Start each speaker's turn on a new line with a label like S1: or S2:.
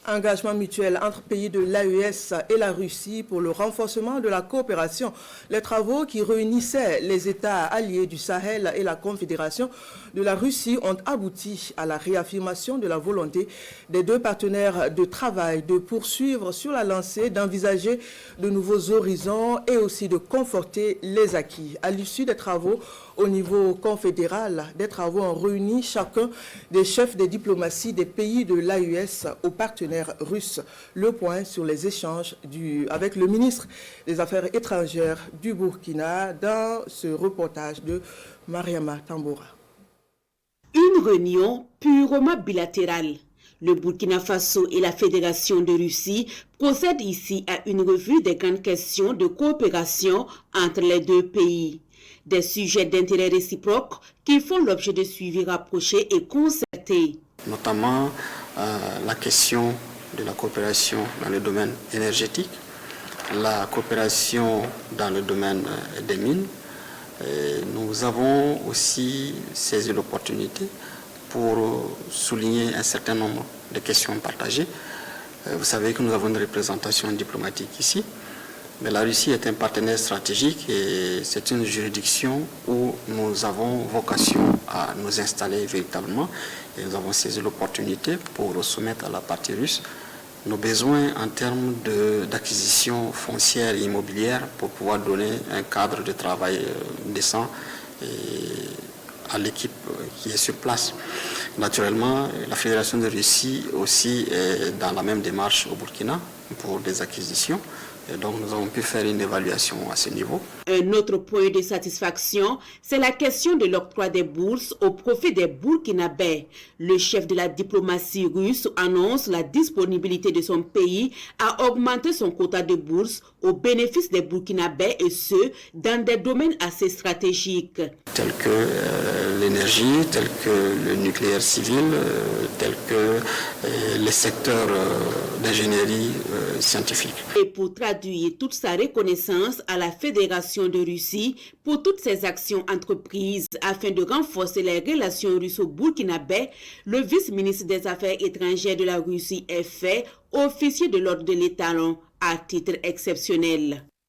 S1: Engagement mutuel entre pays de l'AES et la Russie pour le renforcement de la coopération. Les travaux qui réunissaient les États alliés du Sahel et la Confédération de la Russie ont abouti à la réaffirmation de la volonté des deux partenaires de travail de poursuivre sur la lancée, d'envisager de nouveaux horizons et aussi de conforter les acquis. À l'issue des travaux au niveau confédéral, des travaux ont réuni chacun des chefs des diplomaties des pays de l'AES aux partenaires russes. Le point sur les échanges avec le ministre des Affaires étrangères du Burkina dans ce reportage de Mariama Tamboura.
S2: Une réunion purement bilatérale. Le Burkina Faso et la Fédération de Russie procèdent ici à une revue des grandes questions de coopération entre les deux pays. Des sujets d'intérêt réciproque qui font l'objet de suivi rapproché et concerté.
S3: Notamment la question de la coopération dans le domaine énergétique, la coopération dans le domaine des mines. Nous avons aussi saisi l'opportunité pour souligner un certain nombre de questions partagées. Vous savez que nous avons une représentation diplomatique ici, mais la Russie est un partenaire stratégique et c'est une juridiction où nous avons vocation à nous installer véritablement. Et nous avons saisi l'opportunité pour soumettre à la partie russe nos besoins en termes d'acquisition foncière et immobilière pour pouvoir donner un cadre de travail décent à l'équipe qui est sur place. Naturellement, la Fédération de Russie aussi est dans la même démarche au Burkina pour des acquisitions. Et donc nous avons pu faire une évaluation à ce niveau.
S2: Un autre point de satisfaction, c'est la question de l'octroi des bourses au profit des Burkinabés. Le chef de la diplomatie russe annonce la disponibilité de son pays à augmenter son quota de bourses au bénéfice des Burkinabés et ce, dans des domaines assez stratégiques.
S3: Tels que l'énergie, tels que le nucléaire civil, tels que les secteurs d'ingénierie scientifique.
S2: Et pour traduire toute sa reconnaissance à la Fédération de Russie pour toutes ses actions entreprises afin de renforcer les relations russo-burkinabées, le vice-ministre des Affaires étrangères de la Russie est fait officier de l'ordre de l'État à titre exceptionnel.